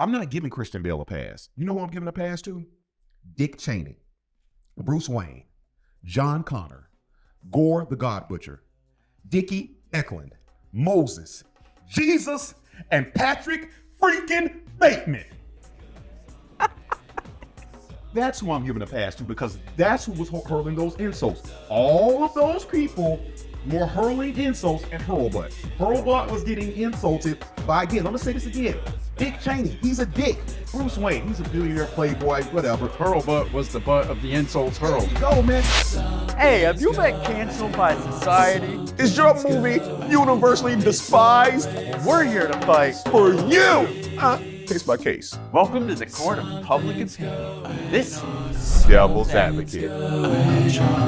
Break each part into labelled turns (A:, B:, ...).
A: I'm not giving Christian Bale a pass. You know who I'm giving a pass to? Dick Cheney, Bruce Wayne, John Connor, Gore the God Butcher, Dickie Eklund, Moses, Jesus, and Patrick freaking Bateman. That's who I'm giving a pass to, because that's who was hurling those insults. All of those people were hurling insults at Hurlbutt. Hurlbutt was getting insulted by, again, I'm gonna say this again, Dick Cheney, he's a dick. Bruce Wayne, he's a billionaire playboy, whatever.
B: Hurlbutt was the butt of the insults hurled.
A: There you go, man.
C: Hey, have you been canceled by society?
A: Is your movie universally despised?
C: We're here to fight.
A: For you! Case by case.
C: Welcome to the court of public opinion. This
A: Devil's Advocate.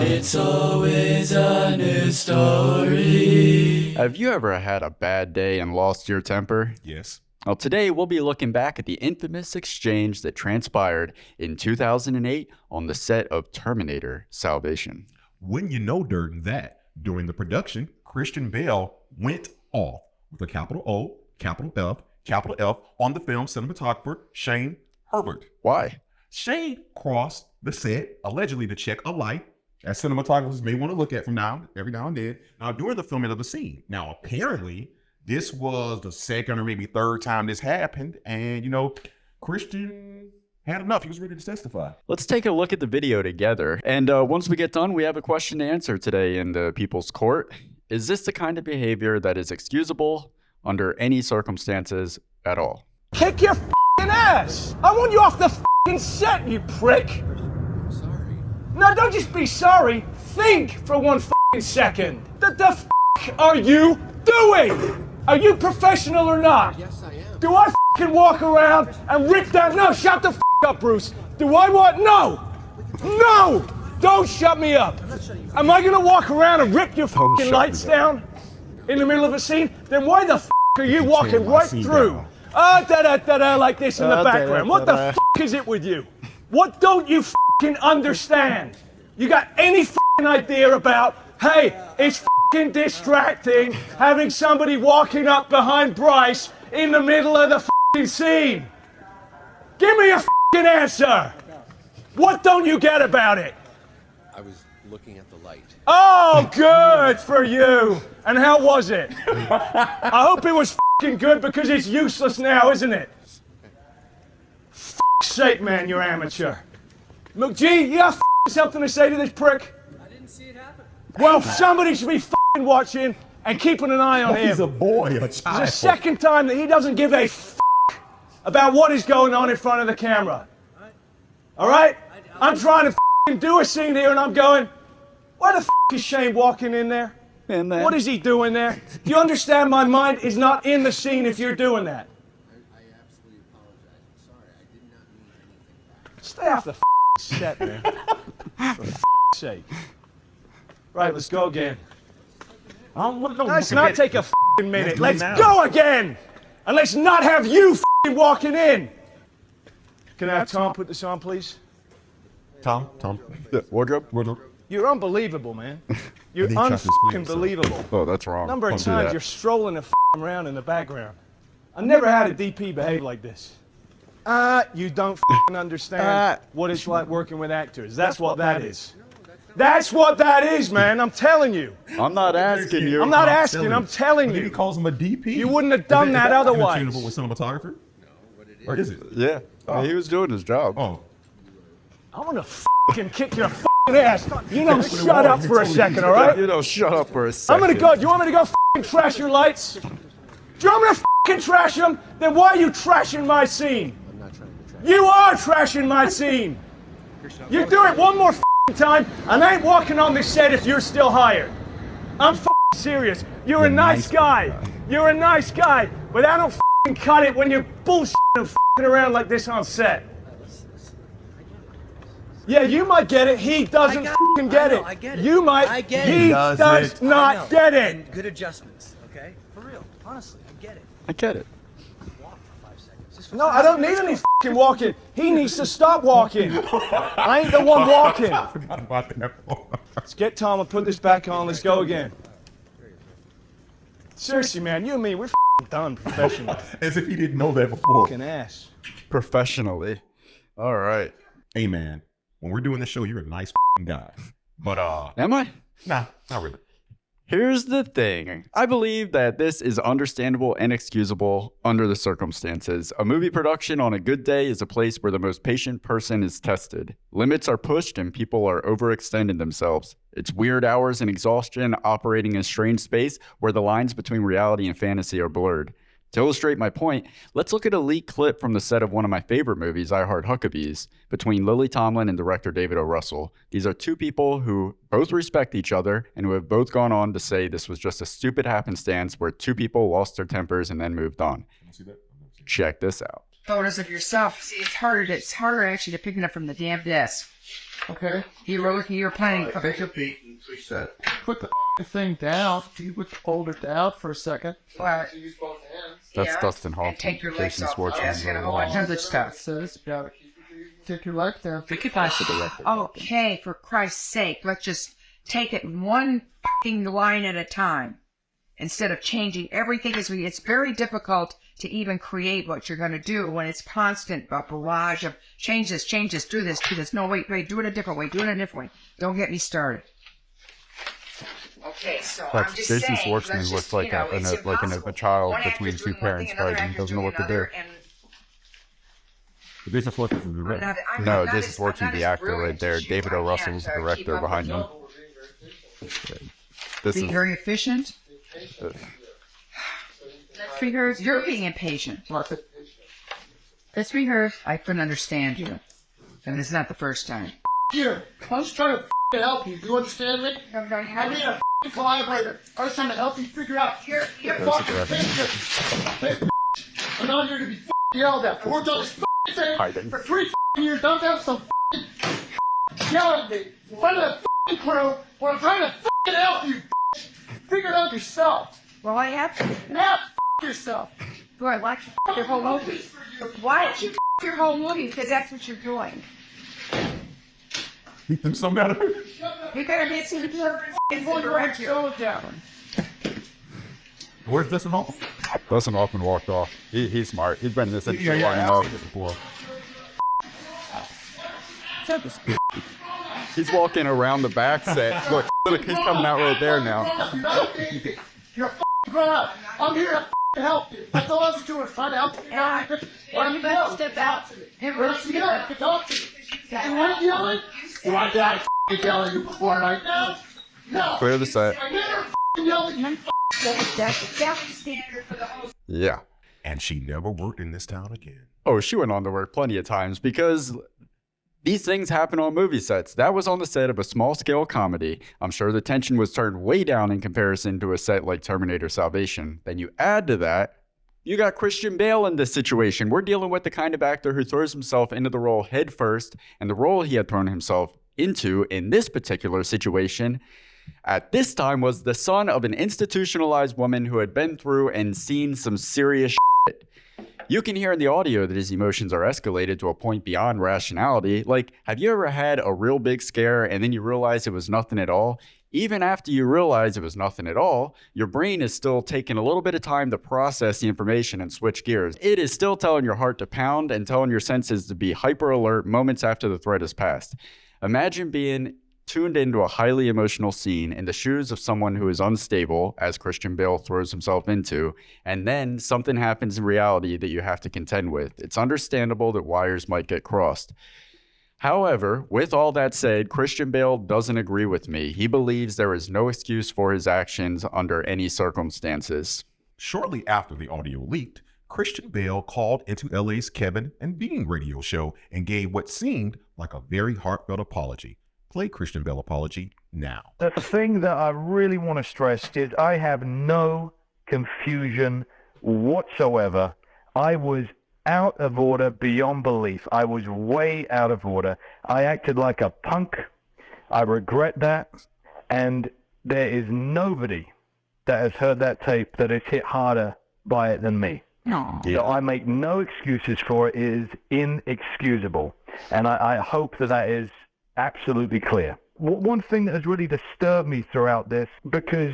D: It's always a new story.
B: Have you ever had a bad day and lost your temper?
A: Yes.
B: Well, today we'll be looking back at the infamous exchange that transpired in 2008 on the set of Terminator Salvation.
A: Wouldn't you know, during the production, Christian Bale went off with a capital O, capital F on the film cinematographer Shane Herbert.
B: Why?
A: Shane crossed the set, allegedly to check a light, as cinematographers may want to look at every now and then. Now, during the filming of the scene. Now, apparently, this was the second or maybe third time this happened, and Christian had enough. He was ready to testify.
B: Let's take a look at the video together. And once we get done, we have a question to answer today in the People's Court. Is this the kind of behavior that is excusable under any circumstances at all?
E: Kick your f***ing ass! I want you off the f***ing set, you prick!
D: Sorry.
E: No, don't just be sorry. Think for 1 f***ing second. The f*** are you doing? Are you professional or not?
D: Yes, I am.
E: Do I f***ing walk around and rip that? No, shut the f*** up, Bruce. Do I what? No! No! Don't shut me up. Am I gonna walk around and rip your f***ing lights down in the middle of a scene? Then why the f*** are you walking right through? Da-da-da-da, like this in the background. What the f*** is it with you? What don't you f***ing understand? You got any f***ing idea about, hey, it's f***ing distracting having somebody walking up behind Bryce in the middle of the f***ing scene? Give me a f***ing answer. What don't you get about it?
D: I was looking at the light.
E: Oh, good for you. And how was it? I hope it was f***ing good, because it's useless now, isn't it? F***'s sake, man, you're amateur. Look, G, you got f***ing something to say to this prick?
D: I didn't see it happen.
E: Well, somebody should be f***ing watching and keeping an eye on him.
A: He's a boy, a child.
E: It's the second time that he doesn't give a f*** about what is going on in front of the camera. All right? I'm trying to f***ing do a scene here, and I'm going, why the f*** is Shane walking in there? What is he doing there? Do you understand my mind is not in the scene if you're doing that?
D: I absolutely apologize. I'm sorry. I did not mean anything by it.
E: Stay off the set, man. For sake. Right, let's go again. Let's not take a minute. Let's go again! And let's not have you walking in. Can I have Tom put this on, please?
A: Tom.
B: Wardrobe?
E: You're unbelievable, man. You're
A: And he tried to explain
E: unbelievable.
B: Oh, that's wrong.
E: Number of
B: Don't do
E: times
B: that.
E: you're strolling around in the background. I never had a DP behave like this. You don't understand what it's like working with actors. That's what that is. That's what that is, man. I'm telling you.
B: I'm not asking you.
E: I'm not asking. I'm telling
A: He
E: you.
A: calls him a DP.
E: You wouldn't have done that otherwise.
A: Interchangeable with cinematographer?
D: No, what it is.
A: Or is it?
B: Yeah. He was doing his job.
A: Oh.
E: I'm gonna kick your ass. You know, shut up for a second, all right?
B: You know, shut up for a second.
E: I'm gonna go. Do you want me to go trash your lights? Do you want me to trash them? Then why are you trashing my scene?
D: I'm not trying to trash.
E: You are trashing my scene. You do it one more time, and I ain't walking on this set if you're still hired. I'm serious. You're a nice guy. You're a nice guy, but I don't cut it when you're bullshitting and around like this on set. Yeah, you might get it. He doesn't get it.
F: I get it.
E: You might.
F: I get
E: He
F: it.
E: does not get it.
F: And good adjustments, okay? For real. Honestly, I get it.
B: I get it.
F: Walk for 5 seconds. Just
E: No, I don't need any walking. He needs to stop walking. I ain't the one walking.
A: Forgot about that.
E: Let's get Tom and put this back on. Let's go again. Seriously, man, you and me, we're done professionally.
A: As if he didn't know that before.
E: Fucking ass.
B: Professionally. All right.
A: Hey, man, when we're doing this show, you're a nice guy. But,
B: Am I?
A: nah, not really.
B: Here's the thing. I believe that this is understandable and excusable under the circumstances. A movie production on a good day is a place where the most patient person is tested. Limits are pushed and people are overextending themselves. It's weird hours and exhaustion operating in a strange space where the lines between reality and fantasy are blurred. To illustrate my point, let's look at a leaked clip from the set of one of my favorite movies, I Heart Huckabees, between Lily Tomlin and director David O. Russell. These are two people who both respect each other and who have both gone on to say this was just a stupid happenstance where two people lost their tempers and then moved on. Check this out.
G: Photos of yourself. See, it's harder actually to pick it up from the damn desk. Okay. You're playing.
C: Put the thing down. You would hold it down for a second.
B: That's Dustin Hoffman.
G: And take your legs
B: Jason
G: off.
B: Schwartzman.
G: That's gonna hold on to the stuff.
C: So it's about take your leg down. Take your eyes to the left.
G: Okay, for Christ's sake, let's just take it one fucking line at a time instead of changing everything. It's very difficult to even create what you're going to do when it's constant a barrage of change this, do this. No, wait, do it a different way. Don't get me started. Okay, so I'm just
B: Jason
G: saying,
B: Schwartzman
G: let's
B: looks
G: just,
B: like
G: you know, it's impossible.
B: a child
G: One
B: between
G: actor's
B: two
G: doing one
B: parents
G: thing, another
B: fighting. He
G: actor's
B: doesn't know what to
G: doing
B: do.
G: another, and
A: Jason Schwartzman is the director.
B: No, Jason Schwartzman, the actor right there. David O. Russell's the director behind him. This
G: Being
B: is
G: very efficient. Let's rehearse. You're being impatient. Let's rehearse. I couldn't understand you. And it's not the first time.
C: Here, I'm just trying to help you. Do you understand me? I need a collaborator. I was trying to help you figure out here.
B: There's the director.
C: I'm not here to be yelled at. We're done this thing
B: Hiding.
C: for 3 years. Don't have some yelling at me. One of the crew where I'm trying to help you. Figure it out yourself.
G: Well, I have to.
C: Now yourself.
G: Do I like your whole movie? Why don't you your whole movie? Because that's what you're doing.
A: He thinks something out of it.
G: You're gonna be sitting here and direct your own down.
A: Where's Dustin Hoffman?
B: Dustin Hoffman walked off. He's smart. He's been in this industry long
A: I've
B: enough.
A: seen this before.
B: He's walking around the back set. Look, he's coming out right there now.
C: You're a grown up. I'm here to help you. That's all I was doing. Trying to help you.
G: I'm about to step out.
C: Let's get up to talk to you. You want yelling? You want that yelling at you before night? No. No.
B: Clear the set.
C: I never yelled at you.
B: Yeah.
A: And she never worked in this town again.
B: Oh, she went on to work plenty of times because these things happen on movie sets. That was on the set of a small-scale comedy. I'm sure the tension was turned way down in comparison to a set like Terminator Salvation. Then you add to that, you got Christian Bale in this situation. We're dealing with the kind of actor who throws himself into the role head first, and the role he had thrown himself into in this particular situation at this time was the son of an institutionalized woman who had been through and seen some serious shit. You can hear in the audio that his emotions are escalated to a point beyond rationality. Like, have you ever had a real big scare and then you realize it was nothing at all? Even after you realize it was nothing at all, your brain is still taking a little bit of time to process the information and switch gears. It is still telling your heart to pound and telling your senses to be hyper alert moments after the threat has passed. Imagine being tuned into a highly emotional scene in the shoes of someone who is unstable, as Christian Bale throws himself into, and then something happens in reality that you have to contend with. It's understandable that wires might get crossed. However, with all that said, Christian Bale doesn't agree with me. He believes there is no excuse for his actions under any circumstances.
A: Shortly after the audio leaked, Christian Bale called into LA's Kevin and Bean radio show and gave what seemed like a very heartfelt apology. Play Christian Bale apology now.
H: The thing that I really want to stress is I have no confusion whatsoever. I was out of order beyond belief. I was way out of order. I acted like a punk. I regret that. And there is nobody that has heard that tape that is hit harder by it than me.
G: No.
H: So I make no excuses for it. It is inexcusable. And I hope that that is absolutely clear. One thing that has really disturbed me throughout this, because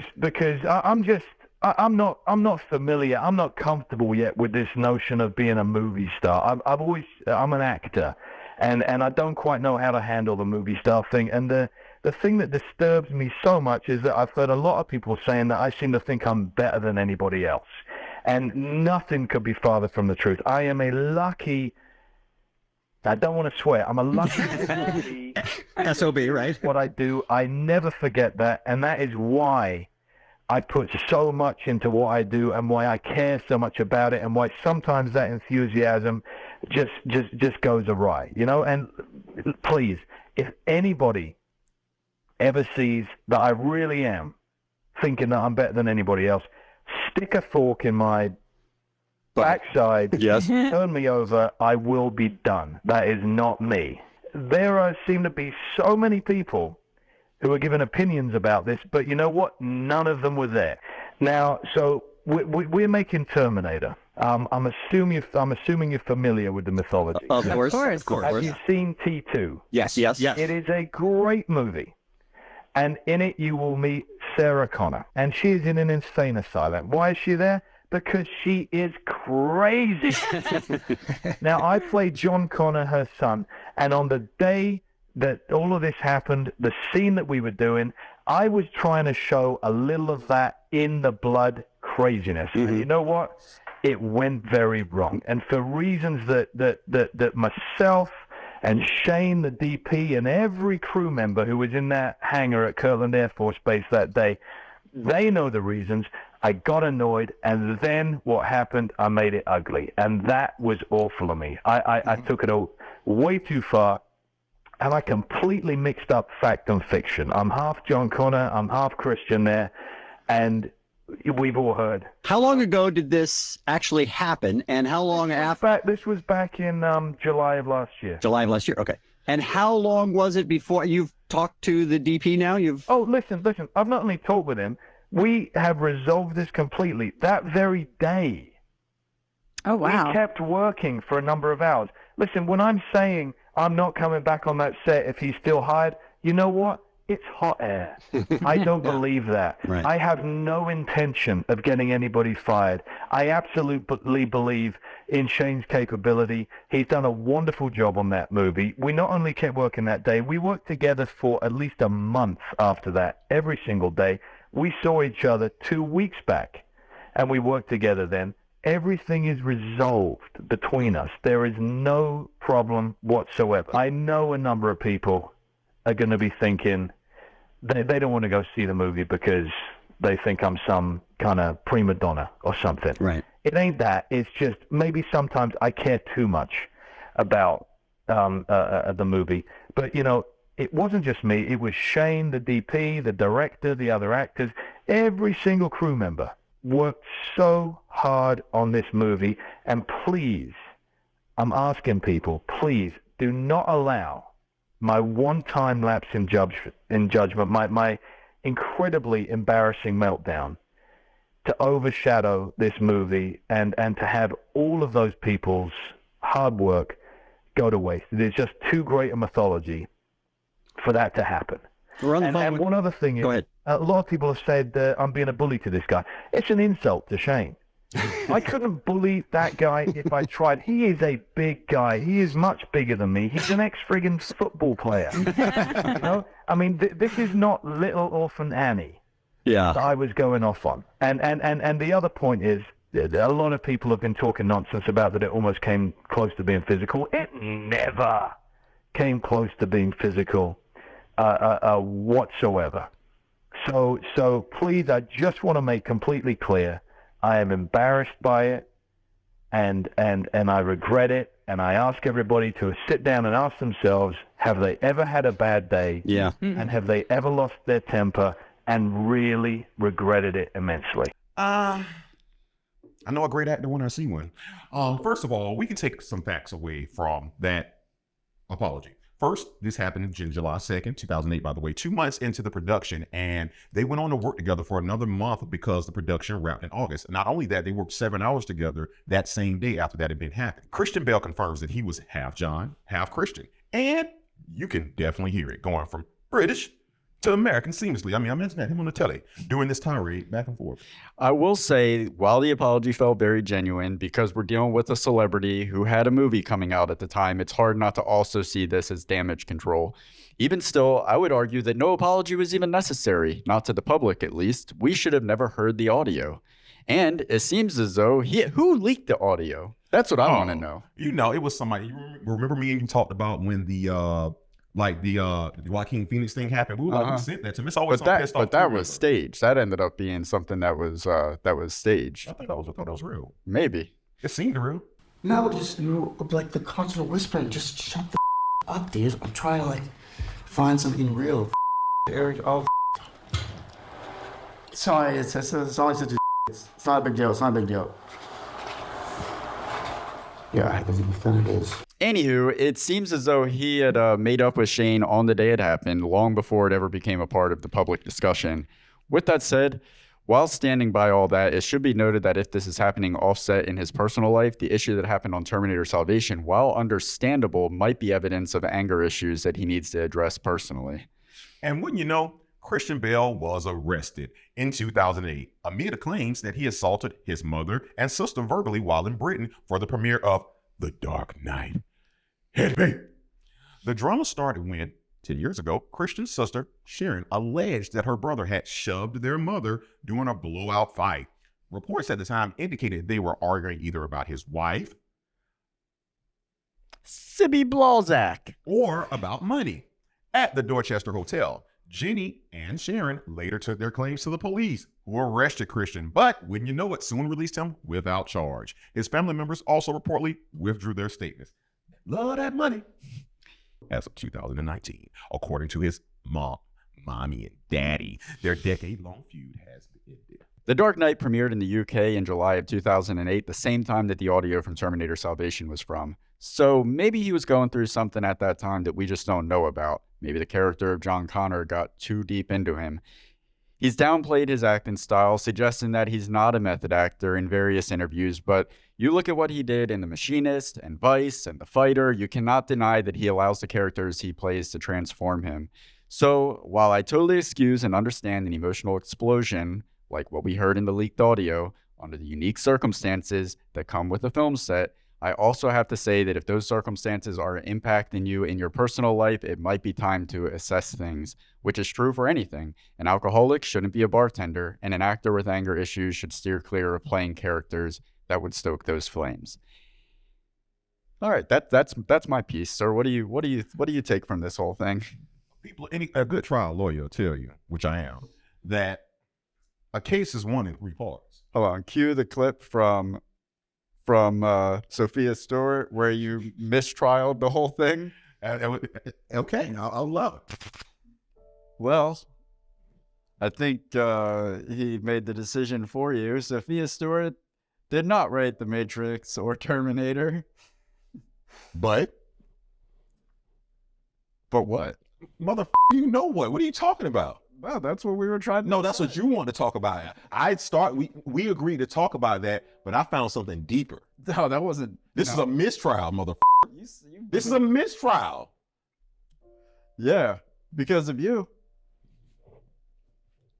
H: I'm I'm not familiar. I'm not comfortable yet with this notion of being a movie star. I'm an actor, and I don't quite know how to handle the movie star thing. And the thing that disturbs me so much is that I've heard a lot of people saying that I seem to think I'm better than anybody else, and nothing could be farther from the truth. I am a lucky. I don't want to swear. I'm a lucky
I: SOB, right?
H: What I do, I never forget that, and that is why I put so much into what I do, and why I care so much about it, and why sometimes that enthusiasm just goes awry, you know. And please, if anybody ever sees that I really am thinking that I'm better than anybody else, stick a fork in my backside,
I: Yes.
H: turn me over, I will be done. That is not me. There seem to be so many people who are giving opinions about this, but you know what? None of them were there. Now, so we're making Terminator. I'm assuming you're familiar with the mythology.
I: Of course.
H: Have you seen T2?
I: Yes.
H: It is a great movie. And in it, you will meet Sarah Connor. And she is in an insane asylum. Why is she there? Because she is crazy. Now, I played John Connor, her son. And on the day that all of this happened, the scene that we were doing, I was trying to show a little of that in the blood craziness. And you know what? It went very wrong. And for reasons that myself and Shane, the DP, and every crew member who was in that hangar at Kirtland Air Force Base that day, they know the reasons. I got annoyed, and then what happened, I made it ugly. And that was awful of me. I took it way too far, and I completely mixed up fact and fiction. I'm half John Connor, I'm half Christian there, and we've all heard.
I: How long ago did this actually happen, and how long after?
H: This was back in July of last year.
I: July of last year, okay. And how long was it before you've talked to the DP now?
H: Oh, listen, I've not only talked with him, we have resolved this completely. That very day.
J: Oh, wow.
H: We kept working for a number of hours. Listen, when I'm saying I'm not coming back on that set if he's still hired, you know what? It's hot air. I don't believe that.
I: Right.
H: I have no intention of getting anybody fired. I absolutely believe in Shane's capability. He's done a wonderful job on that movie. We not only kept working that day, we worked together for at least a month after that, every single day. We saw each other 2 weeks back, and we worked together then. Everything is resolved between us. There is no problem whatsoever. I know a number of people are going to be thinking they don't want to go see the movie because they think I'm some kind of prima donna or something.
I: Right.
H: It ain't that. It's just maybe sometimes I care too much about the movie. But, you know, it wasn't just me. It was Shane, the DP, the director, the other actors. Every single crew member worked so hard on this movie. And please, I'm asking people, please do not allow my one-time lapse in judgment, my incredibly embarrassing meltdown to overshadow this movie and to have all of those people's hard work go to waste. It is just too great a mythology for that to happen.
I: We're on the phone
H: And
I: with-
H: one other thing is,
I: Go ahead.
H: a lot of people have said I'm being a bully to this guy. It's an insult to Shane. I couldn't bully that guy if I tried. He is a big guy. He is much bigger than me. He's an ex-friggin' football player. You know? I mean, this is not little orphan Annie
I: Yeah.
H: that I was going off on. And the other point is, a lot of people have been talking nonsense about that it almost came close to being physical. It never came close to being physical whatsoever. So please, I just want to make completely clear, I am embarrassed by it, and I regret it, and I ask everybody to sit down and ask themselves, have they ever had a bad day?
I: Yeah.
H: And have they ever lost their temper and really regretted it immensely?
A: I know a great actor when I see one. First of all, we can take some facts away from that apology. First, this happened in July 2nd, 2008, by the way, 2 months into the production, and they went on to work together for another month because the production wrapped in August. Not only that, they worked 7 hours together that same day after that event happened. Christian Bale confirms that he was half John, half Christian, and you can definitely hear it going from British to Americans seamlessly. I mean, I mentioned him on the telly during this tirade back and forth.
B: I will say, while the apology felt very genuine, because we're dealing with a celebrity who had a movie coming out at the time, it's hard not to also see this as damage control. Even still, I would argue that no apology was even necessary, not to the public at least. We should have never heard the audio. And it seems as though who leaked the audio? That's what I want to know.
A: You know, it was somebody. You remember me and you talked about when the Joaquin Phoenix thing happened. We were like, who sent that to me? It's always
B: But that was staged. That ended up being something that was staged.
A: I thought that was real.
B: Maybe.
A: It seemed real.
C: No, just like the constant whispering. Just shut the up, dude. I'm trying to like find something real. Eric, sorry, it's only such a. It's not a big deal. It's not a big deal. Yeah, I believe it is.
B: Anywho, it seems as though he had made up with Shane on the day it happened, long before it ever became a part of the public discussion. With that said, while standing by all that, it should be noted that if this is happening offset in his personal life, the issue that happened on Terminator Salvation, while understandable, might be evidence of anger issues that he needs to address personally.
A: And wouldn't you know, Christian Bale was arrested in 2008 amid the claims that he assaulted his mother and sister verbally while in Britain for the premiere of The Dark Knight. Hit me. The drama started when, 10 years ago, Christian's sister, Sharon, alleged that her brother had shoved their mother during a blowout fight. Reports at the time indicated they were arguing either about his wife,
B: Sibby Blazak,
A: or about money. At the Dorchester Hotel, Jenny and Sharon later took their claims to the police, who arrested Christian, but wouldn't you know it, soon released him without charge. His family members also reportedly withdrew their statements. Love that money. As of 2019, according to his mommy and daddy, their decade-long feud has ended.
B: The Dark Knight premiered in the UK in July of 2008, the same time that the audio from Terminator Salvation was from. So maybe he was going through something at that time that we just don't know about. Maybe the character of John Connor got too deep into him. He's downplayed his acting style, suggesting that he's not a method actor in various interviews, but you look at what he did in The Machinist and Vice and The Fighter, you cannot deny that he allows the characters he plays to transform him. So while I totally excuse and understand an emotional explosion, like what we heard in the leaked audio, under the unique circumstances that come with a film set, I also have to say that if those circumstances are impacting you in your personal life, it might be time to assess things, which is true for anything. An alcoholic shouldn't be a bartender, and an actor with anger issues should steer clear of playing characters that would stoke those flames. All right, that's my piece, sir. What do you take from this whole thing?
A: A good trial lawyer will tell you, which I am, that a case is won in 3 parts.
B: Hold on, cue the clip from Sophia Stewart where you mistrialed the whole thing.
A: Okay, I'll love it.
B: Well, I think he made the decision for you. Sophia Stewart did not write The Matrix or Terminator.
A: But
B: what?
A: Motherfucker, you know what? What are you talking about?
B: Well, that's what we were trying to
A: No, that's what you want to talk about. We agreed to talk about that, but I found something deeper.
B: No, that wasn't.
A: This is a mistrial, motherfucker. This is a mistrial.
B: Yeah, because of you.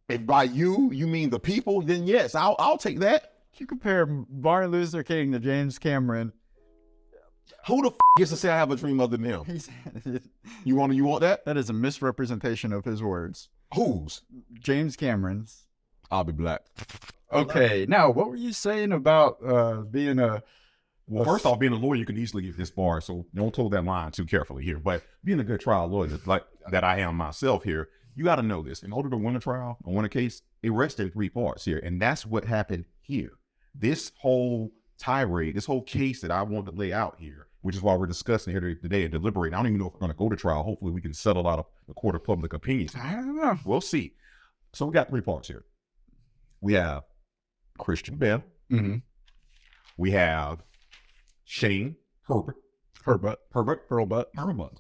A: If by you mean the people, then yes, I'll take that.
B: You compare Martin Luther King to James Cameron.
A: Who the gets to say I have a dream other than him? You want that?
B: That is a misrepresentation of his words.
A: Whose?
B: James Cameron's.
A: I'll be black.
B: Okay, now what were you saying about being a?
A: Well, first off, being a lawyer, you can easily get this far, so don't toe that line too carefully here. But being a good trial lawyer, like that I am myself here, you got to know this. In order to win a trial or win a case, it rests in 3 parts here, and that's what happened here. This whole tirade, this whole case that I want to lay out here, which is why we're discussing here today and deliberating. I don't even know if we're going to go to trial. Hopefully we can settle out of the court of public opinion.
B: I don't know.
A: We'll see. So we got 3 parts here. We have Christian Bale.
B: Mm-hmm.
A: We have Shane Herbert. Hurlbutt.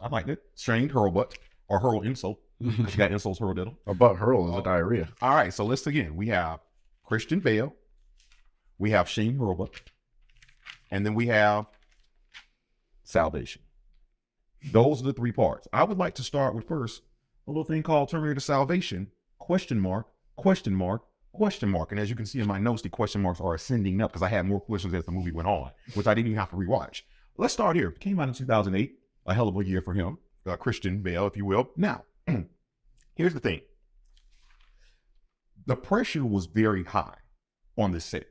A: I like it. Shane Hurlbutt, or Hurl Insult. She got insults hurled at him.
B: A butt hurl is a diarrhea.
A: All right, so let's again. We have Christian Bale. We have Shane Hurlbutt. And then we have Salvation. Those are the 3 parts. I would like to start with first a little thing called Terminator Salvation, question mark, question mark, question mark. And as you can see in my notes, the question marks are ascending up because I had more questions as the movie went on, which I didn't even have to rewatch. Let's start here. It came out in 2008, a hell of a year for him, Christian Bale, if you will. Now, here's the thing. The pressure was very high on this set.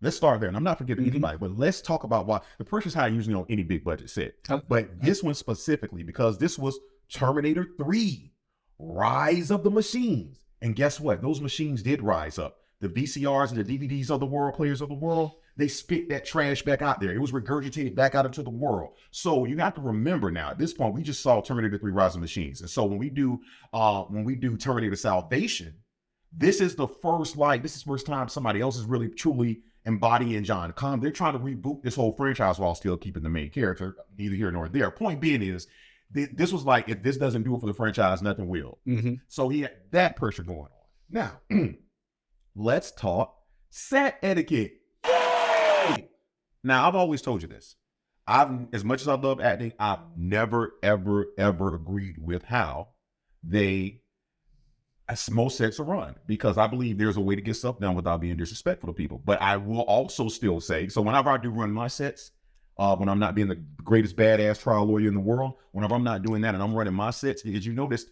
A: Let's start there. And I'm not forgiving anybody, but let's talk about why. The pressure's high usually on any big budget set. But this one specifically, because this was Terminator 3, Rise of the Machines. And guess what? Those machines did rise up. The VCRs and the DVDs of the world, players of the world, they spit that trash back out there. It was regurgitated back out into the world. So you have to remember now, at this point, we just saw Terminator 3, Rise of the Machines. And so when we do Terminator Salvation, this is the first time somebody else is really truly embodying John Connor. They're trying to reboot this whole franchise while still keeping the main character, neither here nor there. Point being is, this was like, if this doesn't do it for the franchise, nothing will. So he had that pressure going on. Now, let's talk set etiquette. Now, I've always told you this. As much as I love acting, I've never, ever, ever agreed with how most sets are run, because I believe there's a way to get stuff done without being disrespectful to people. But I will also still say, so whenever I do run my sets, when I'm not being the greatest badass trial lawyer in the world, whenever I'm not doing that and I'm running my sets, as you noticed,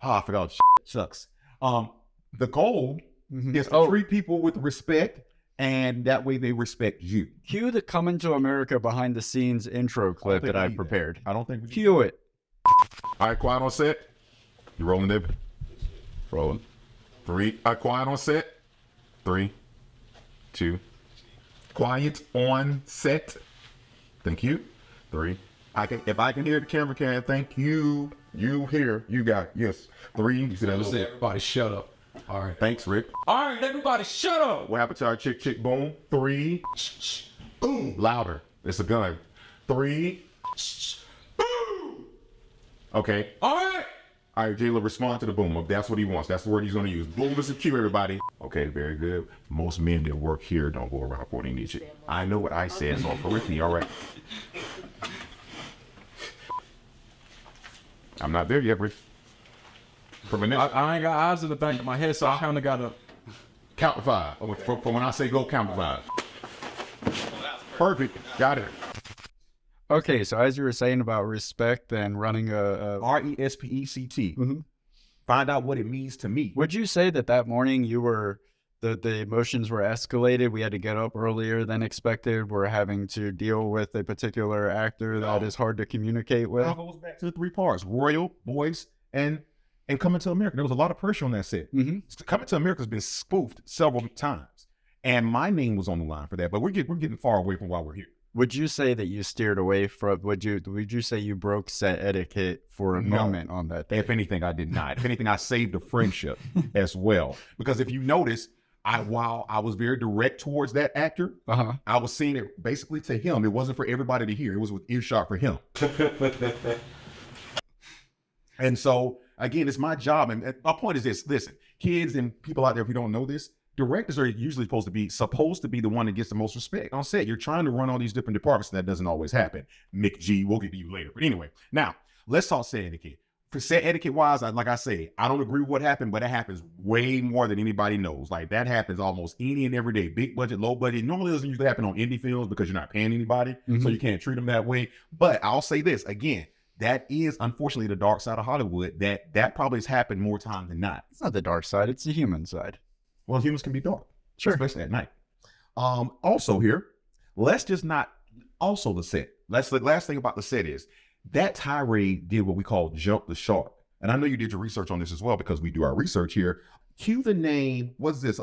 A: I forgot, sucks. The goal is to treat people with respect, and that way they respect you.
B: Cue the Coming to America behind the scenes intro clip that I prepared.
A: I don't think we
B: cue it.
A: All right, quiet on set. You rolling, David? Rolling. 3. Quiet on set. 3, 2. Quiet on set. Thank you. 3. If I can hear the camera can, thank you. You here. You got it. Yes. 3. You see that?
K: That's it. Everybody shut up. All right.
A: Thanks, Rick.
K: All right, everybody shut up.
A: What happened to our chick, boom? 3. Boom. Louder. It's a gun. 3. Boom. Okay.
K: All right.
A: All right, Jayla, respond to the boom. That's what he wants. That's the word he's going to use. Boom is a cue, everybody. Okay, very good. Most men that work here don't go around pointing at you. I know what I said, so correct me. All right. I'm not there yet, Rick.
K: I ain't got eyes in the back of my head, so I kind of got to
A: count to 5. From when I say go, count to 5. Perfect. Got it.
B: Okay, so as you were saying about respect and running a
A: RESPECT. Find out what it means to me.
B: Would you say that morning you were the emotions were escalated? We had to get up earlier than expected. We're having to deal with a particular actor that is hard to communicate with.
A: It goes back to the 3 parts: Royal, Boys, and Coming to America. There was a lot of pressure on that set. Coming to America has been spoofed several times, and my name was on the line for that. But we're getting far away from why we're here.
B: Would you say that you steered away from? Would you say you broke set etiquette for a moment on that day?
A: If anything, I did not. If anything, I saved a friendship as well. Because if you notice, while I was very direct towards that actor, I was saying it basically to him. It wasn't for everybody to hear. It was with earshot for him. And so, again, it's my job. And my point is this: listen, kids and people out there, if you don't know this, directors are usually supposed to be the one that gets the most respect on set. You're trying to run all these different departments, and that doesn't always happen. Mick G, we'll get to you later. But anyway, now let's talk set etiquette. For set etiquette wise, like I say, I don't agree with what happened, but it happens way more than anybody knows. Like that happens almost any and every day. Big budget, low budget. Normally doesn't usually happen on indie films because you're not paying anybody, so you can't treat them that way. But I'll say this again. That is unfortunately the dark side of Hollywood. That probably has happened more times than not.
B: It's not the dark side; it's the human side.
A: Well, humans can be dark,
B: sure,
A: especially at night. Also here, let's just not. Also, the set. The last thing about the set is that tirade did what we call jump the shark. And I know you did your research on this as well because we do our research here. Cue the name. What's this?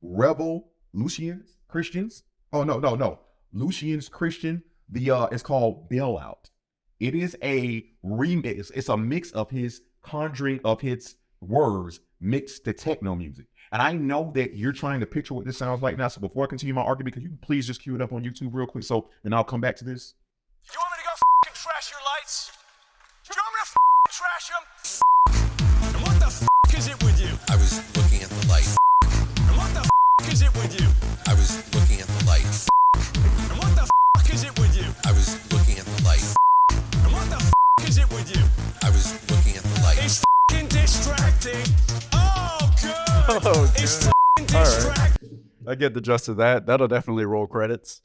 A: Revolutions Christians. Oh no. Lucian's Christian. It's called Bailout. It is a remix. It's a mix of his conjuring of his words mixed to techno music. And I know that you're trying to picture what this sounds like now. So before I continue my argument, could you please just cue it up on YouTube real quick? So then I'll come back to this.
E: You want me to go f***ing trash your lights? Do you want me to f***ing trash them? And what the f*** is it with you?
D: I was looking at the light.
E: And what the f*** is it with you?
D: I was looking at the light.
E: And what the f*** is it with you?
D: I was looking at the light.
E: And what the f*** is it with you?
D: I was looking at the light.
E: It's f***ing dish
B: All right. I get the gist of that. That'll definitely roll credits.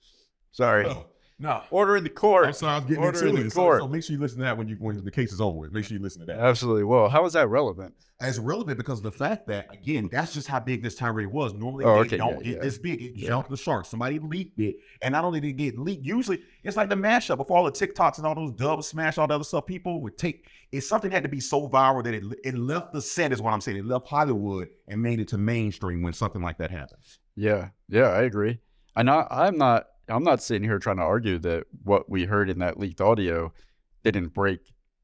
B: Sorry.
A: No.
B: Order in the court.
A: I'm sorry, I was getting
B: Order
A: into
B: in
A: it.
B: the court.
A: So make sure you listen to that when the case is over with. Make sure you listen to that.
B: Absolutely will. How is that relevant?
A: It's relevant because of the fact that, again, that's just how big this tirade was. Normally, they don't get this big. It jumped the shark. Somebody leaked it. And not only did it get leaked, usually it's like the mashup before all the TikToks and all those dubs smash, all the other stuff. People would take it. Something had to be so viral that it left the set, is what I'm saying. It left Hollywood and made it to mainstream when something like that happens.
B: Yeah, I agree. I'm not sitting here trying to argue that what we heard in that leaked audio didn't break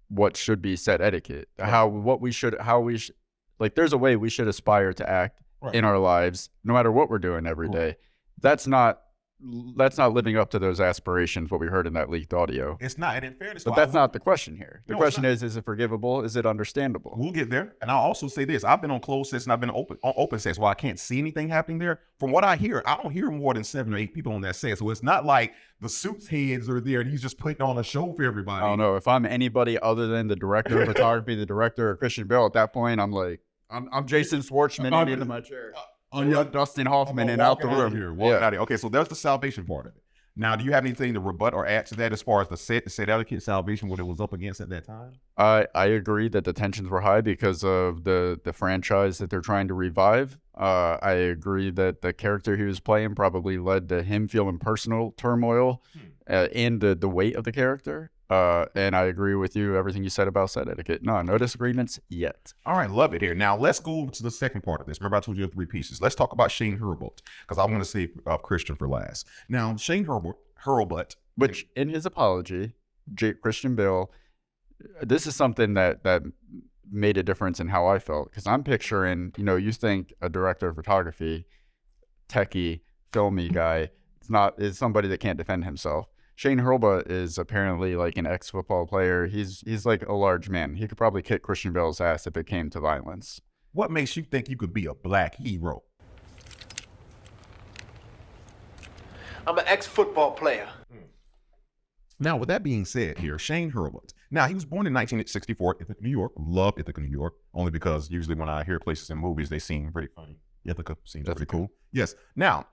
B: what should be set etiquette. Right. Like, there's a way we should aspire to act in our lives, no matter what we're doing every day. That's not living up to those aspirations, what we heard in that leaked audio.
A: It's not. And in fairness,
B: but that's not the question here. The question is it forgivable? Is it understandable?
A: We'll get there. And I'll also say this. I've been on closed sets and I've been on open sets. While I can't see anything happening there, from what I hear, I don't hear more than 7 or 8 people on that set. So it's not like the suits heads are there and he's just putting on a show for everybody.
B: I don't know. If I'm anybody other than the director of photography, the director, or Christian Bale, at that point, I'm like, I'm Jason Schwartzman into my chair. Dustin Hoffman and out the room.
A: Out here. Okay, so there's the salvation part of it. Now, do you have anything to rebut or add to that as far as the set etiquette salvation, what it was up against at that time?
B: I agree that the tensions were high because of the franchise that they're trying to revive. I agree that the character he was playing probably led to him feeling personal turmoil and the weight of the character. And I agree with you, everything you said about set etiquette. No disagreements yet.
A: All right, love it here. Now, let's go to the second part of this. Remember, I told you the 3 pieces. Let's talk about Shane Hurlbut, because I'm going to save Christian for last. Now, Shane Hurlbut,
B: which in his apology, Christian Bale, this is something that made a difference in how I felt, because I'm picturing, you think a director of photography, techie, filmy guy, is somebody that can't defend himself. Shane Hurlbut is apparently like an ex-football player. He's like a large man. He could probably kick Christian Bale's ass if it came to violence.
A: What makes you think you could be a black hero?
F: I'm an ex-football player.
A: Now, with that being said here, Shane Hurlbut. Now, he was born in 1964, Ithaca, New York. Love Ithaca, New York, only because usually when I hear places in movies, they seem pretty funny. Ithaca seems pretty cool. Yes. Now,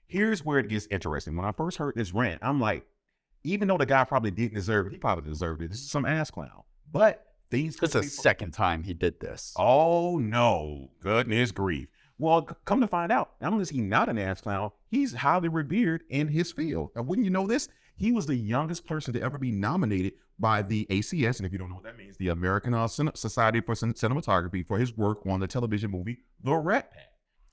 A: here's where it gets interesting. When I first heard this rant, I'm like, even though the guy probably didn't deserve it, he probably deserved it. This is some ass clown. But these...
B: It's the second time he did this.
A: Oh, no. Goodness grief. Well, come to find out, not only is he not an ass clown, he's highly revered in his field. And wouldn't you know this? He was the youngest person to ever be nominated by the ACS, and if you don't know what that means, the American Society for Cinematography, for his work on the television movie, The Rat Pack.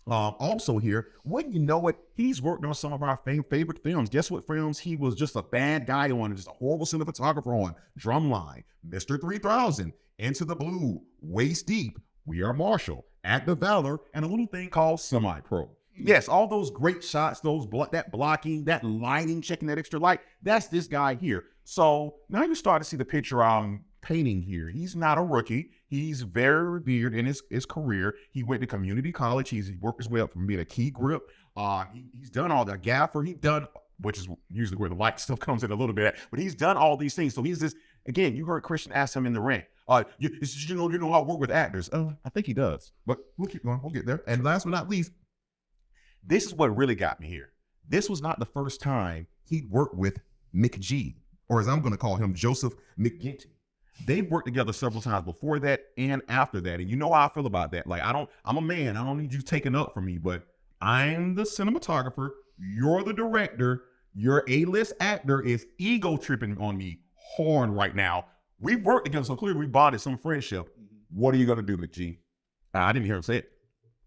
A: Also here, wouldn't you know it, he's worked on some of our favorite films. Guess what films he was just a bad guy on, just a horrible cinematographer on? Drumline, Mr. 3000, Into the Blue, Waist Deep, We Are Marshall, Act of Valor, and a little thing called Semi-Pro. Yes, all those great shots, that blocking, that lighting, checking that extra light, that's this guy here. So now you start to see the picture I'm painting here. He's not a rookie. He's very revered in his career. He went to community college. He's worked his way up from being a key grip. He's done all the gaffer. Which is usually where the light stuff comes in a little bit at, but he's done all these things. So he's this, again, you heard Christian ask him in the rant, you know how to work with actors. I think he does, but we'll keep going. We'll get there. And last but not least, this is what really got me here. This was not the first time he'd worked with Mick G, or as I'm going to call him, Joseph McGinty. They've worked together several times before that and after that. And you know how I feel about that. Like, I'm a man. I don't need you taking up for me, but I'm the cinematographer. You're the director. Your A-list actor is ego tripping on me hard right now. We've worked together, so clearly we bonded some friendship. What are you going to do, McG? I didn't hear him say it.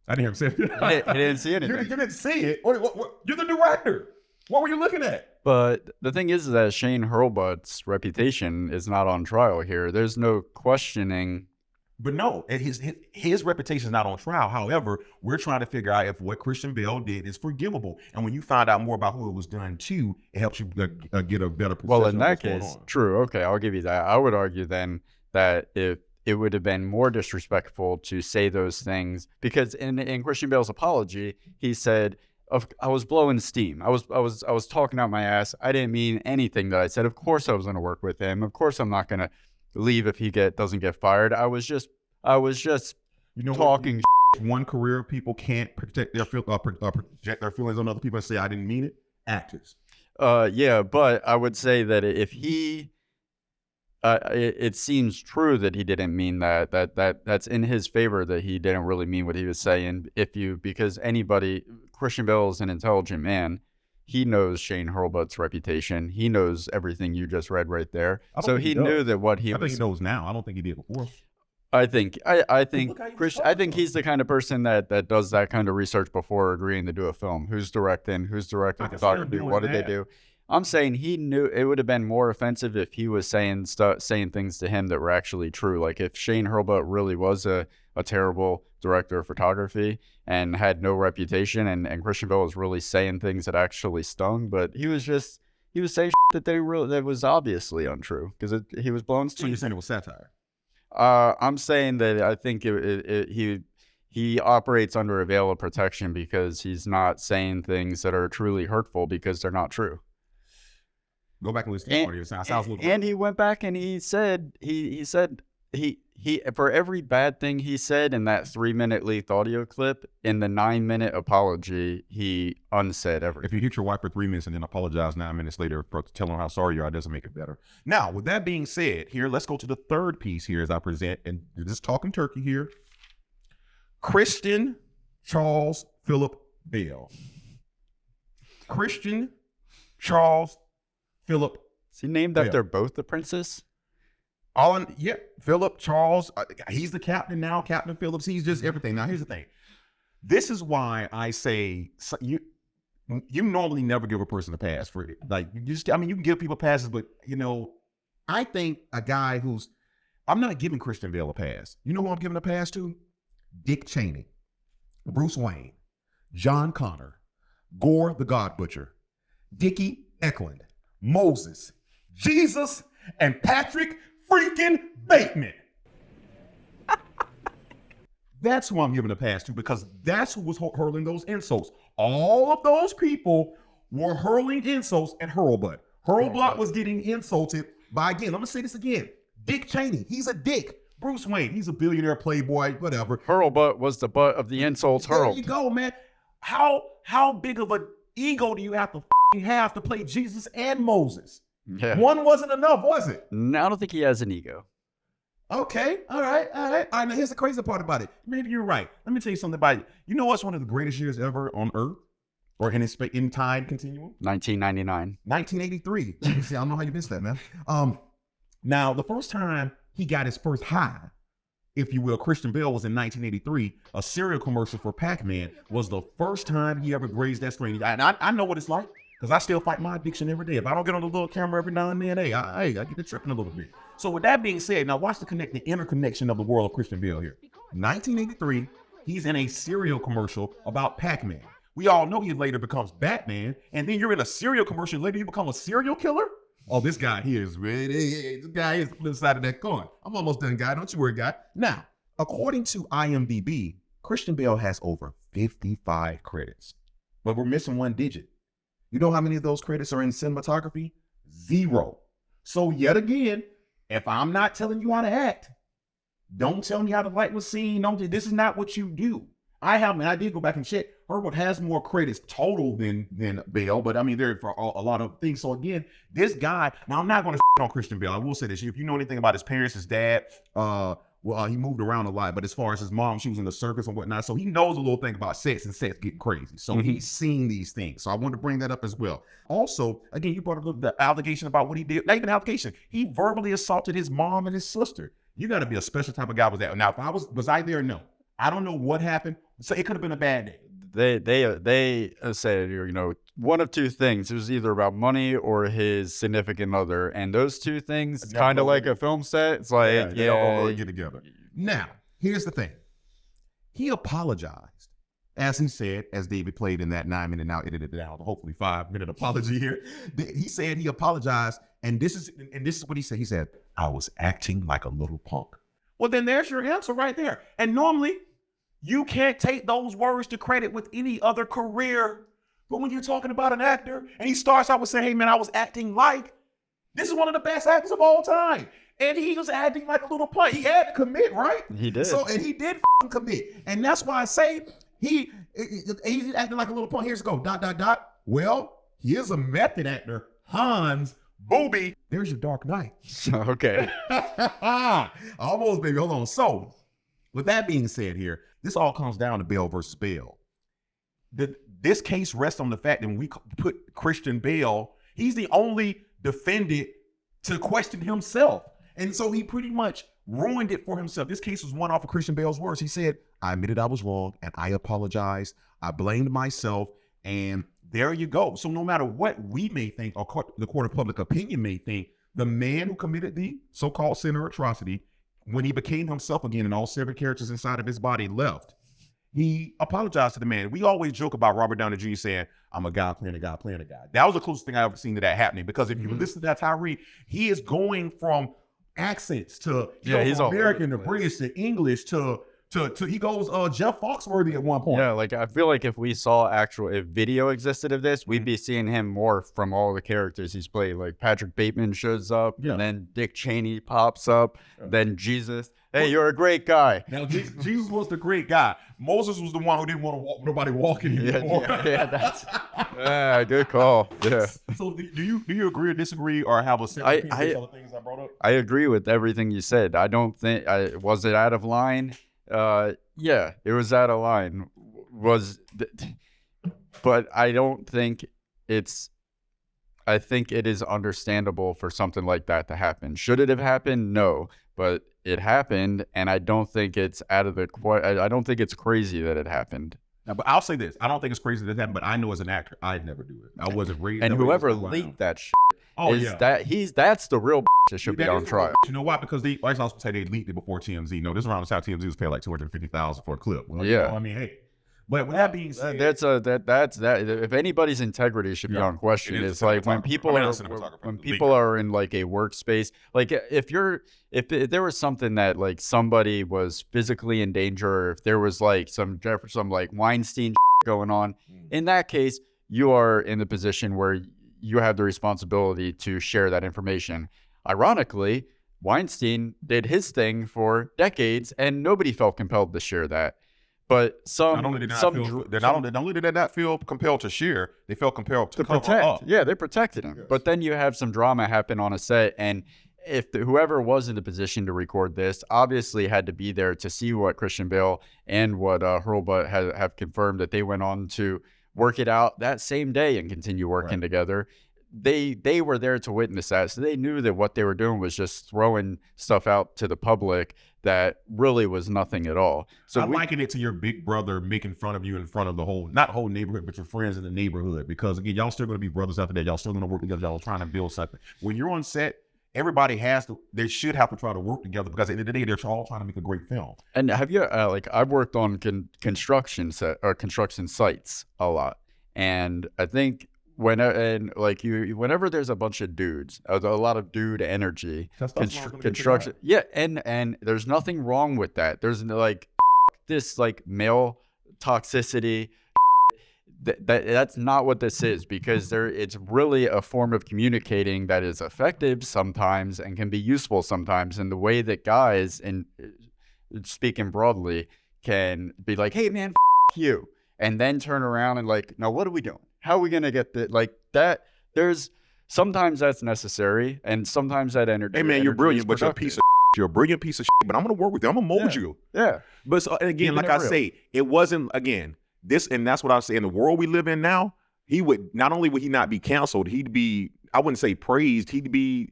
A: I didn't hear him say it.
B: He didn't see anything.
A: You didn't see it. What? You're the director. What were you looking at?
B: But the thing is that Shane Hurlbut's reputation is not on trial here. There's no questioning.
A: But no, his reputation is not on trial. However, we're trying to figure out if what Christian Bale did is forgivable. And when you find out more about who it was done to, it helps you get a better perception.
B: Well, in that case, true. Okay, I'll give you that. I would argue then that if it would have been more disrespectful to say those things, because in Christian Bale's apology, he said, I was blowing steam. I was talking out my ass. I didn't mean anything that I said. Of course I was going to work with him. Of course I'm not going to leave if he doesn't get fired. I was just talking
A: one career people can't protect their project their feelings on other people and say I didn't mean it? Actors.
B: Yeah, but I would say that if he, it seems true that he didn't mean that. That's in his favor that he didn't really mean what he was saying. Because Christian Bale is an intelligent man. He knows Shane Hurlbut's reputation. He knows everything you just read right there. So he knew that what he
A: I
B: was.
A: think he knows now. I don't think he did before.
B: I think he's the kind of person that does that kind of research before agreeing to do a film. Who's directing photography? What did they do? I'm saying he knew it would have been more offensive if he was saying things to him that were actually true. Like if Shane Hurlbut really was a terrible director of photography and had no reputation, and Christian Bale was really saying things that actually stung, but he was saying that that was obviously untrue because he was blowing steam.
A: So you're saying it was satire?
B: I'm saying that I think he operates under a veil of protection because he's not saying things that are truly hurtful because they're not true.
A: Go back and listen to the audio. Sounds a little.
B: And he went back and he said he for every bad thing he said in that 3-minute leaked audio clip, in the 9-minute apology, he unsaid everything.
A: If you hit your wife for 3 minutes and then apologize 9 minutes later for telling her how sorry you are, it doesn't make it better. Now, with that being said, here, let's go to the third piece here as I present, and just talking turkey here. Christian Charles Philip Bale. Christian Charles Philip.
B: Is he named
A: Bale.
B: after both the princes?
A: Philip Charles. He's the captain now, Captain Phillips. He's just everything. Now, here's the thing. This is why I say you normally never give a person a pass for it. Like you can give people passes, but I think a guy I'm not giving Christian Bale a pass. You know who I'm giving a pass to? Dick Cheney, Bruce Wayne, John Connor, Gore the God Butcher, Dickie Eklund, Moses, Jesus, and Patrick freaking Bateman. That's who I'm giving a pass to because that's who was hurling those insults. All of those people were hurling insults at Hurlbut. Hurlbut was getting insulted by, again, I'm going to say this again, Dick Cheney. He's a dick. Bruce Wayne, he's a billionaire, playboy, whatever.
B: Hurlbut was the butt of the insults hurled.
A: There you go, man. How big of an ego do you have to play Jesus and Moses?
B: Yeah.
A: One wasn't enough, was it?
B: No, I don't think he has an ego.
A: Okay, all right. Now here's the crazy part about it. Maybe you're right. Let me tell you something about it. You know what's one of the greatest years ever on Earth? Or in its time continuum?
B: 1999.
A: 1983. See, I don't know how you missed that, man. Now, the first time he got his first high, if you will, Christian Bale was in 1983. A cereal commercial for Pac-Man was the first time he ever grazed that screen. And I know what it's like because I still fight my addiction every day. If I don't get on the little camera every now and then, I get to tripping a little bit. So with that being said, now watch the interconnection of the world of Christian Bale here. 1983, he's in a cereal commercial about Pac-Man. We all know he later becomes Batman, and then you're in a cereal commercial. Later you become a serial killer? Oh, this guy here is ready. This guy is the flip side of that coin. I'm almost done, guy. Don't you worry, guy. Now, according to IMDb, Christian Bale has over 55 credits, but we're missing one digit. You know how many of those credits are in cinematography? 0. So yet again, if I'm not telling you how to act, don't tell me how the light was seen. This is not what you do. I did go back and check. Hurlbut has more credits total than Bale, but I mean, they're for a lot of things. So again, this guy, now I'm not going to on Christian Bale. I will say this. If you know anything about his parents, his dad, he moved around a lot, but as far as his mom, she was in the circus and whatnot. So he knows a little thing about sex and sex getting crazy. So he's seen these things. So I wanted to bring that up as well. Also, again, you brought up the allegation about what he did. Not even an allegation. He verbally assaulted his mom and his sister. You got to be a special type of guy with that. Now, if was I there? No. I don't know what happened. So it could have been a bad day.
B: They said, one of two things. It was either about money or his significant other. And those two things, kind of like a film set. It's like,
A: they all get together. Now, here's the thing. He apologized. As he said, as David played in that 9-minute, now edited it down, hopefully 5-minute apology here. He said he apologized. And this is what he said. He said, I was acting like a little punk. Well, then there's your answer right there. And normally, you can't take those words to credit with any other career. But when you're talking about an actor, and he starts out with saying, hey, man, I was acting like, this is one of the best actors of all time. And he was acting like a little punk. He had to commit, right?
B: He did.
A: So, and he did commit. And that's why I say he's acting like a little punk. Here's go, ... Well, he is a method actor. Hans Booby. There's your Dark Knight.
B: Okay.
A: Almost, baby. Hold on. So, with that being said here, this all comes down to Bale versus Bale. This case rests on the fact that when we put Christian Bale, he's the only defendant to question himself. And so he pretty much ruined it for himself. This case was won off of Christian Bale's words. He said, I admitted I was wrong and I apologized. I blamed myself. And there you go. So no matter what we may think or the court of public opinion may think, the man who committed the so-called sin or atrocity, when he became himself again and all 7 characters inside of his body left, he apologized to the man. We always joke about Robert Downey Jr. saying, I'm a guy playing a guy playing a guy. That was the closest thing I ever seen to that happening. Because if you listen to that Tyree, he is going from accents to
B: he's
A: from
B: all
A: American to British to English to he goes Jeff Foxworthy at one point.
B: Yeah, like I feel like if we saw if video existed of this, we'd be seeing him more from all the characters he's played. Like Patrick Bateman shows up, and then Dick Cheney pops up, then Jesus. Hey, you're a great guy.
A: Now Jesus was the great guy. Moses was the one who didn't want to walk nobody walking anymore.
B: That's good call. Yeah.
A: So do you agree or disagree or have a similar opinion to other things I brought up?
B: I agree with everything you said. I don't think was it out of line. Yeah, it was out of line. But I don't think I think it is understandable for something like that to happen. Should it have happened? No, but it happened, and I don't think it's I don't think it's crazy that it happened.
A: Now, but I'll say this: I don't think it's crazy that happened, but I know as an actor, I'd never do it. I wasn't raised.
B: And whoever leaked that shit that's the real that should be on trial.
A: You know why? Because I was supposed to say they leaked it before TMZ. No, this is around the time TMZ was paying like $250,000 for a clip. Well, you know, I mean, hey. But with that being said,
B: that's that. If anybody's integrity should be on question, it's like when people are in like a workspace. Like if there was something that like somebody was physically in danger, or if there was like some like Weinstein going on, in that case, you are in the position where you have the responsibility to share that information. Ironically, Weinstein did his thing for decades, and nobody felt compelled to share that. But not only did
A: they not feel compelled to share, they felt compelled to
B: protect.
A: Cover up.
B: Yeah, they protected him. Yes. But then you have some drama happen on a set, and if whoever was in the position to record this obviously had to be there to see what Christian Bale and what Hurlbut have confirmed that they went on to work it out that same day and continue working together. They were there to witness that, so they knew that what they were doing was just throwing stuff out to the public that really was nothing at all. So
A: I liken it to your big brother making fun of you in front of not the whole neighborhood, but your friends in the neighborhood. Because again, y'all still going to be brothers after that. Y'all still going to work together. Y'all trying to build something. When you're on set, everybody they should have to try to work together, because at the end of the day, they're all trying to make a great film.
B: And have you I've worked on construction sites a lot, and I think whenever there's a bunch of dudes, a lot of dude energy, construction, and there's nothing wrong with that. There's this male toxicity. That's not what this is, because it's really a form of communicating that is effective sometimes and can be useful sometimes. And the way that guys, and speaking broadly, can be like, hey man, you, and then turn around and now what are we doing? How are we going to get that? Sometimes that's necessary, and sometimes that energy.
A: Hey man, you're brilliant, but you're a piece of you're a brilliant piece of but I'm going to work with you. I'm going to mold you.
B: Yeah.
A: But and again, like I say, it wasn't, again, this, and that's what I say, in the world we live in now, not only would he not be canceled, he'd be, I wouldn't say praised, he'd be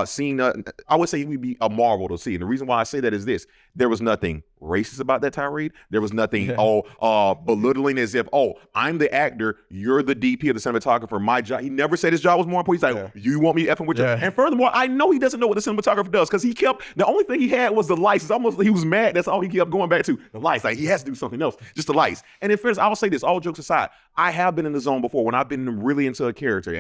A: seen, I would say he would be a marvel to see. And the reason why I say that is this: there was nothing racist about that tirade. There was nothing belittling, as if, I'm the actor, you're the DP of the cinematographer, my job. He never said his job was more important. He's like, you want me effing with you? And furthermore, I know he doesn't know what the cinematographer does, because the only thing he had was the lights. It's almost, he was mad. That's all he kept going back to, the lights. Like, he has to do something else, just the lights. And in fairness, I'll say this, all jokes aside, I have been in the zone before when I've been really into a character.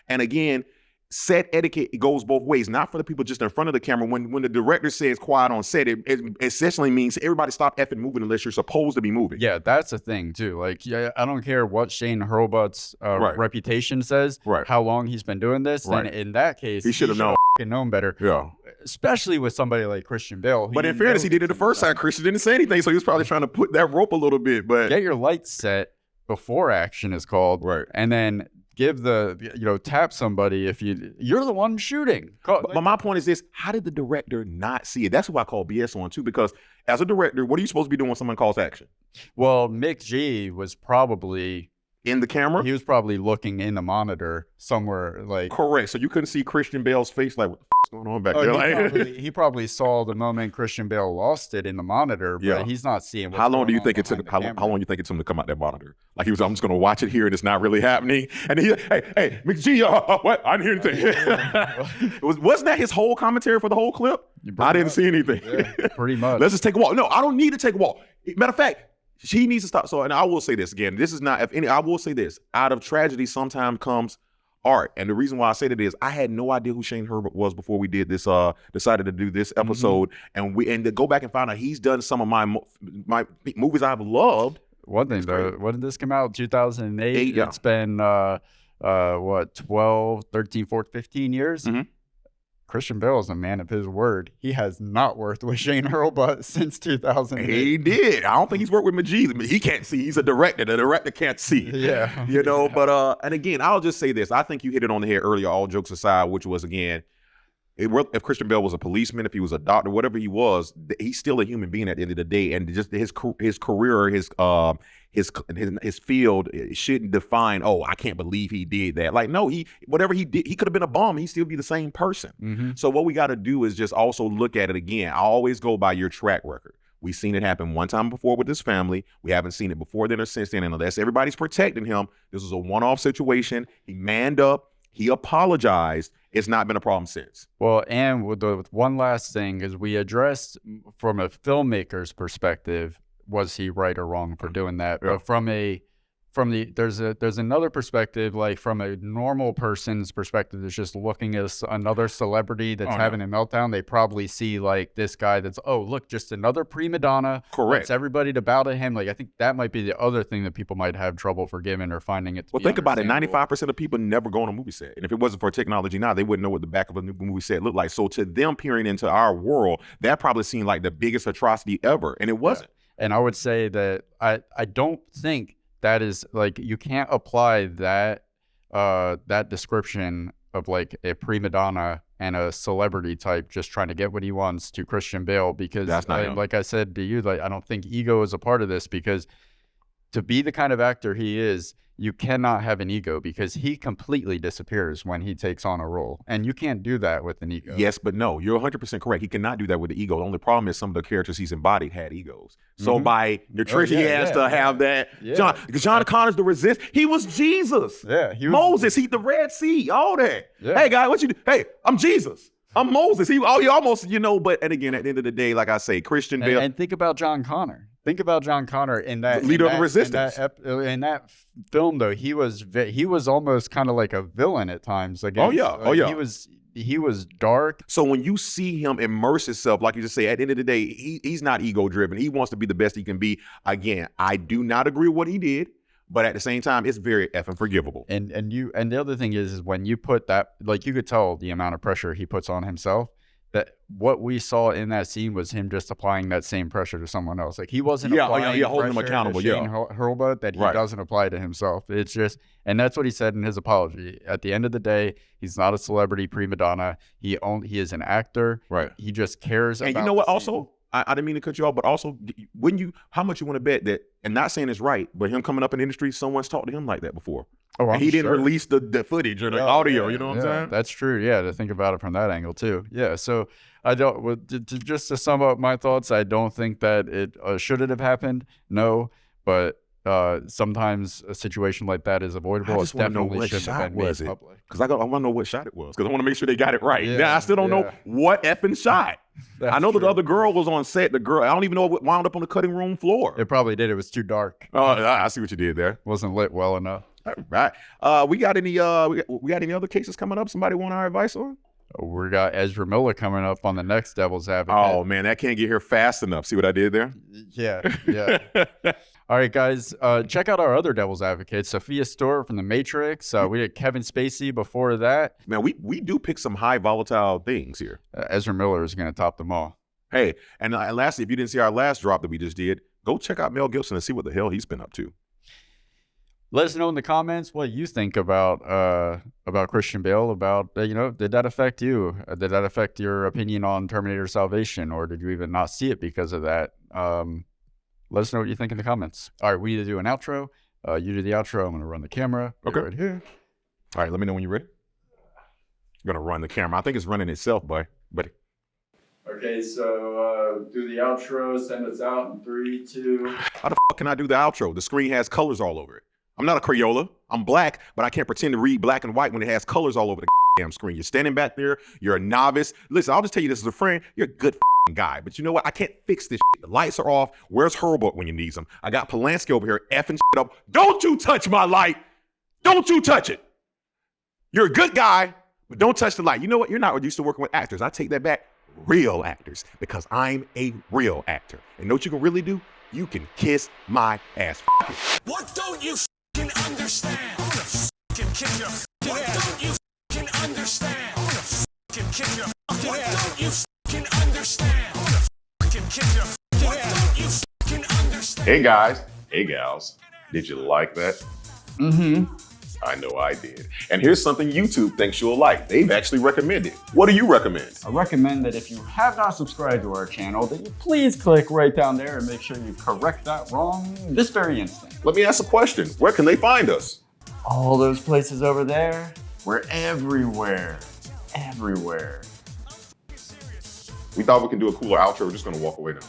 A: And again, set etiquette goes both ways, not for the people just in front of the camera. When the director says quiet on set, it essentially means everybody stop effing moving unless you're supposed to be moving.
B: Yeah, that's the thing too. Like, yeah, I don't care what Shane Hurlbut's reputation says, how long he's been doing this. And in that case,
A: he should have
B: known better.
A: Yeah.
B: Especially with somebody like Christian Bale.
A: But in fairness, he did it the first time. Christian didn't say anything, so he was probably trying to put that rope a little bit. But
B: get your lights set before action is called, and then give tap somebody if you're the one shooting.
A: But my point is this: how did the director not see it? That's what I call BS on too. Because as a director, what are you supposed to be doing when someone calls action?
B: Well, Mick G was probably
A: in the camera.
B: He was probably looking in the monitor somewhere. Like
A: correct. So you couldn't see Christian Bale's face. Like, what the f- going on back there?
B: He probably saw the moment Christian Bale lost it in the monitor, but he's not seeing.
A: How long do you think it took? How long do you think it took him to come out that monitor? Like he was, I'm just going to watch it here, and it's not really happening. And he, hey, McG, what? I didn't hear anything. Wasn't that his whole commentary for the whole clip? I didn't see anything.
B: Yeah, pretty much.
A: Let's just take a walk. No, I don't need to take a walk. Matter of fact, he needs to stop. So, and I will say this again. This is not, if any, I will say this. Out of tragedy sometimes comes art. And the reason why I say that is I had no idea who Shane Herbert was before we did this, decided to do this episode. And to go back and find out he's done some of my movies I've loved.
B: One thing though, when did this come out? 2008? It's been, 12, 13, 14, 15 years? Mm-hmm. Christian Bale is a man of his word. He has not worked with Shane Hurlbut since 2008.
A: He did. I don't think he's worked with Majid. He can't see. He's a director. The director can't see.
B: Yeah.
A: But and again, I'll just say this. I think you hit it on the head earlier, all jokes aside, which was, again, if Christian Bale was a policeman, if he was a doctor, whatever he was, he's still a human being at the end of the day. And just his career, his field shouldn't define, oh, I can't believe he did that. Like, no, whatever he did, he could have been a bum. He'd still be the same person. Mm-hmm. So what we got to do is just also look at it again. I always go by your track record. We've seen it happen one time before with his family. We haven't seen it before then or since then. And unless everybody's protecting him, this was a one-off situation. He manned up. He apologized. It's not been a problem since.
B: Well, and with one last thing is we addressed from a filmmaker's perspective, was he right or wrong for doing that? Yeah. But there's another perspective, like from a normal person's perspective, that's just looking at another celebrity that's having a meltdown. They probably see like this guy that's, oh, look, just another prima donna.
A: Correct.
B: It's everybody to bow to him. Like, I think that might be the other thing that people might have trouble forgiving or finding it.
A: Well, think about it. 95% of people never go on a movie set. And if it wasn't for technology now, they wouldn't know what the back of a new movie set looked like. So to them peering into our world, that probably seemed like the biggest atrocity ever. And it wasn't.
B: And I would say that I don't think that is like, you can't apply that description of like a prima donna and a celebrity type just trying to get what he wants to Christian Bale, because
A: that's not
B: like I said to you, like I don't think ego is a part of this, because to be the kind of actor he is, you cannot have an ego, because he completely disappears when he takes on a role. And you can't do that with an ego.
A: Yes, but no, you're 100% correct. He cannot do that with the ego. The only problem is some of the characters he's embodied had egos. So by nutrition, he has to have that. Yeah. John Connor's the resist. He was Jesus.
B: Yeah. He was,
A: Moses, he the Red Sea, all that. Yeah. Hey, guy, what you do? Hey, I'm Jesus. I'm Moses. He almost, but, and again, at the end of the day, like I say, Christian Bale.
B: And think about John Connor. Think about John Connor in that
A: leader of the resistance.
B: In that film, though, he was almost kind of like a villain at times. He was dark.
A: So when you see him immerse himself, like you just say, at the end of the day, he's not ego driven. He wants to be the best he can be. Again, I do not agree with what he did, but at the same time, it's very effing forgivable.
B: And the other thing is when you put that, like you could tell the amount of pressure he puts on himself. That what we saw in that scene was him just applying that same pressure to someone else. Like he wasn't applying
A: holding him accountable.
B: To Shane Hurlbut that he doesn't apply to himself. It's just, and that's what he said in his apology. At the end of the day, he's not a celebrity prima donna. He is an actor.
A: Right.
B: He just cares.
A: And
B: about
A: you know what? Also, I didn't mean to cut you off, but also, how much you want to bet that? And not saying it's right, but him coming up in the industry, someone's talked to him like that before.
B: Oh,
A: and he didn't release the footage or the audio. You know what I'm saying?
B: That's true. Yeah, to think about it from that angle too. Yeah. So I don't. Just to sum up my thoughts, I don't think that it should have happened. No, but sometimes a situation like that is avoidable.
A: I just want to know what shot was it, because I want to know what shot it was, because I want to make sure they got it right. Yeah, I still don't know what effing shot. I know that the other girl was on set. The girl, I don't even know what wound up on the cutting room floor.
B: It probably did. It was too dark.
A: Oh, I see what you did there.
B: Wasn't lit well enough.
A: All right. We got any other cases coming up? Somebody want our advice on?
B: We got Ezra Miller coming up on the next Devil's Advocate.
A: Oh man, that can't get here fast enough. See what I did there?
B: Yeah. All right, guys. Check out our other Devil's Advocates. Sophia Stewart from The Matrix. We had Kevin Spacey before that.
A: Man, we do pick some high volatile things here.
B: Ezra Miller is going to top them all.
A: Hey, and lastly, if you didn't see our last drop that we just did, go check out Mel Gibson and see what the hell he's been up to.
B: Let us know in the comments what you think about Christian Bale. About did that affect you? Did that affect your opinion on Terminator Salvation, or did you even not see it because of that? Let us know what you think in the comments. All right, we need to do an outro. You do the outro. I'm going to run the camera.
A: Okay.
B: Right here.
A: All right, let me know when you're ready. I'm going to run the camera. I think it's running itself, buddy.
B: Okay, so do the outro. Send us out in 3, 2.
A: How the fuck can I do the outro? The screen has colors all over it. I'm not a Crayola. I'm black, but I can't pretend to read black and white when it has colors all over the damn screen. You're standing back there. You're a novice. Listen, I'll just tell you this as a friend. You're a good guy, but you know what? I can't fix this shit. The lights are off. Where's Hurlbut when you need them? I got Polanski over here effing shit up. Don't you touch my light. Don't you touch it. You're a good guy, but don't touch the light. You know what? You're not used to working with actors. I take that back. Real actors, because I'm a real actor. And know what you can really do? You can kiss my ass.
E: What don't you understand? I'm gonna kick your what don't you understand? I'm gonna kick your what don't you understand? I'm gonna kick your what don't you understand?
A: Hey guys, hey gals, did you like that?
B: Mm-hmm.
A: I know I did. And here's something YouTube thinks you'll like. They've actually recommended. What do you recommend?
B: I recommend that if you have not subscribed to our channel, that you please click right down there and make sure you correct that wrong this very instant.
A: Let me ask a question. Where can they find us?
B: All those places over there, we're everywhere. Everywhere.
A: We thought we could do a cooler outro. We're just going to walk away now.